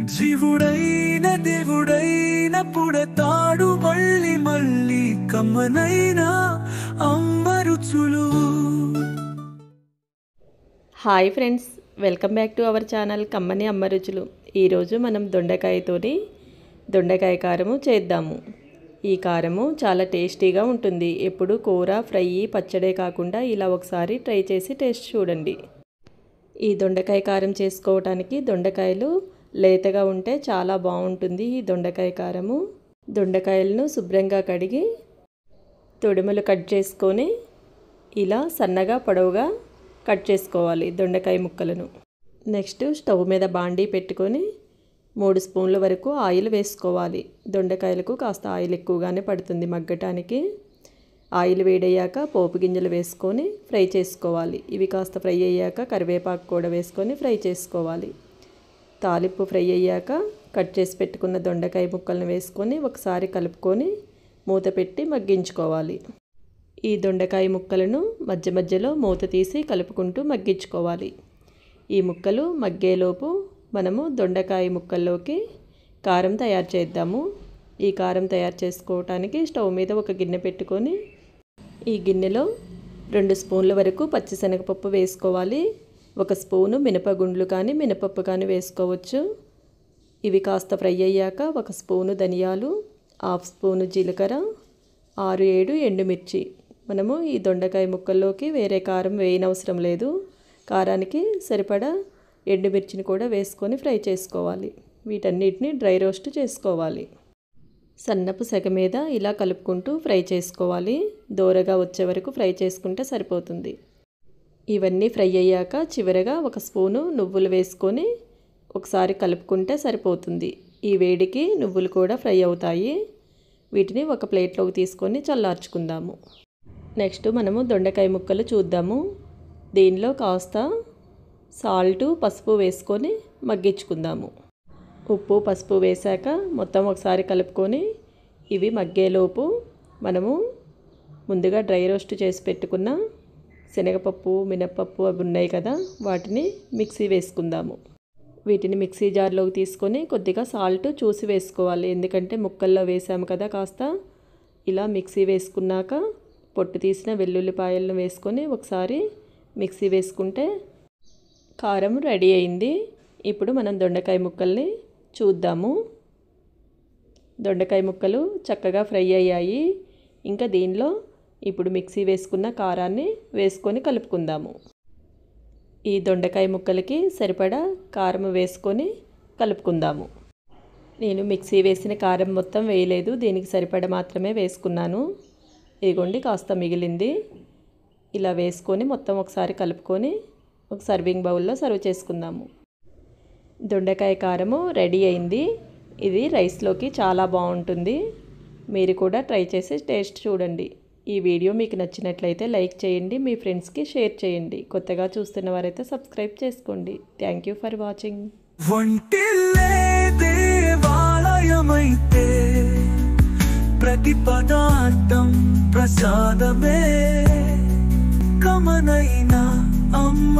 జీవుడైన దేవుడైన పుడతాడు మళ్ళీ మళ్ళీ కమ్మనైన అమ్మ రుచులు. Hi friends, welcome back to our channel కమ్మని అమ్మ రుచులు. ఈరోజు మనం దొండకాయతోని దొండకాయ కారము చేద్దాము. ఈ కారము చాలా టేస్టీగా ఉంటుంది. ఎప్పుడు కూర, ఫ్రై, పచ్చడే కాకుండా ఇలా ఒకసారి ట్రై చేసి టేస్ట్ చూడండి. ఈ దొండకాయ కారం చేసుకోవడానికి దొండకాయలు లేతగా ఉంటే చాలా బాగుంటుంది. ఈ దొండకాయ కారము దొండకాయలను శుభ్రంగా కడిగి తొడిమలు కట్ చేసుకొని ఇలా సన్నగా పొడవుగా కట్ చేసుకోవాలి దొండకాయ ముక్కలను. నెక్స్ట్ స్టవ్ మీద బాండీ పెట్టుకొని 3 స్పూన్ల వరకు ఆయిల్ వేసుకోవాలి. దొండకాయలకు కాస్త ఆయిల్ ఎక్కువగానే పడుతుంది మగ్గటానికి. ఆయిల్ వేడయ్యాక పోపు గింజలు వేసుకొని ఫ్రై చేసుకోవాలి. ఇవి కాస్త ఫ్రై అయ్యాక కరివేపాకు కూడా వేసుకొని ఫ్రై చేసుకోవాలి. తాలింపు ఫ్రై అయ్యాక కట్ చేసి పెట్టుకున్న దొండకాయ ముక్కలను వేసుకొని ఒకసారి కలుపుకొని మూత పెట్టి మగ్గించుకోవాలి. ఈ దొండకాయ ముక్కలను మధ్య మధ్యలో మూత తీసి కలుపుకుంటూ మగ్గించుకోవాలి. ఈ ముక్కలు మగ్గేలోపు మనము దొండకాయ ముక్కల్లోకి కారం తయారు చేద్దాము. ఈ కారం తయారు చేసుకోవటానికి స్టవ్ మీద ఒక గిన్నె పెట్టుకొని ఈ గిన్నెలో 2 స్పూన్ల వరకు పచ్చిశనగపప్పు వేసుకోవాలి. 1 స్పూను మినపగుండ్లు కానీ మినపప్పు కానీ వేసుకోవచ్చు. ఇవి కాస్త ఫ్రై అయ్యాక 1 స్పూను ధనియాలు, 1/2 స్పూను జీలకర్ర, 6-7 ఎండుమిర్చి. మనము ఈ దొండకాయ ముక్కల్లోకి వేరే కారం వేయనవసరం లేదు. కారానికి సరిపడా ఎండుమిర్చిని కూడా వేసుకొని ఫ్రై చేసుకోవాలి. వీటన్నిటిని డ్రై రోస్ట్ చేసుకోవాలి. సన్నపు సెగ మీద ఇలా కలుపుకుంటూ ఫ్రై చేసుకోవాలి. దోరగా వచ్చే వరకు ఫ్రై చేసుకుంటే సరిపోతుంది. ఇవన్నీ ఫ్రై అయ్యాక చివరగా 1 స్పూను నువ్వులు వేసుకొని ఒకసారి కలుపుకుంటే సరిపోతుంది. ఈ వేడికి నువ్వులు కూడా ఫ్రై అవుతాయి. వీటిని ఒక ప్లేట్లోకి తీసుకొని చల్లార్చుకుందాము. నెక్స్ట్ మనము దొండకాయ ముక్కలు చూద్దాము. దీనిలో కాస్త సాల్టు, పసుపు వేసుకొని మగ్గించుకుందాము. ఉప్పు, పసుపు వేశాక మొత్తం ఒకసారి కలుపుకొని ఇవి మగ్గేలోపు మనము ముందుగా డ్రై రోస్ట్ చేసి పెట్టుకున్న శనగపప్పు, మినపప్పు అవి ఉన్నాయి కదా, వాటిని మిక్సీ వేసుకుందాము. వీటిని మిక్సీ జార్లోకి తీసుకొని కొద్దిగా సాల్ట్ చూసి వేసుకోవాలి. ఎందుకంటే ముక్కల్లో వేసాము కదా. కాస్త ఇలా మిక్సీ వేసుకున్నాక పొట్టు తీసిన వెల్లుల్లిపాయలను వేసుకొని ఒకసారి మిక్సీ వేసుకుంటే కారం రెడీ అయింది. ఇప్పుడు మనం దొండకాయ ముక్కల్ని చూద్దాము. దొండకాయ ముక్కలు చక్కగా ఫ్రై అయ్యాయి. ఇంకా దీనిలో ఇప్పుడు మిక్సీ వేసుకున్న కారాన్ని వేసుకొని కలుపుకుందాము. ఈ దొండకాయ ముక్కలకి సరిపడా కారం వేసుకొని కలుపుకుందాము. నేను మిక్సీ వేసిన కారం మొత్తం వేయలేదు, దీనికి సరిపడా మాత్రమే వేసుకున్నాను. ఇదిగోండి కాస్త మిగిలింది. ఇలా వేసుకొని మొత్తం ఒకసారి కలుపుకొని ఒక సర్వింగ్ బౌల్లో సర్వ్ చేసుకుందాము. దొండకాయ కారము రెడీ అయింది. ఇది రైస్లోకి చాలా బాగుంటుంది. మీరు కూడా ట్రై చేసి టేస్ట్ చూడండి. ఈ వీడియో మీకు నచ్చినట్లయితే లైక్ చేయండి, మీ ఫ్రెండ్స్కి షేర్ చేయండి. కొత్తగా చూస్తున్న వారైతే సబ్స్క్రైబ్ చేసుకోండి. Thank you for watching. వంటిల్లే దేవాలయమైతే ప్రతి పదార్థం ప్రసాదమే కమనైన అమ్మ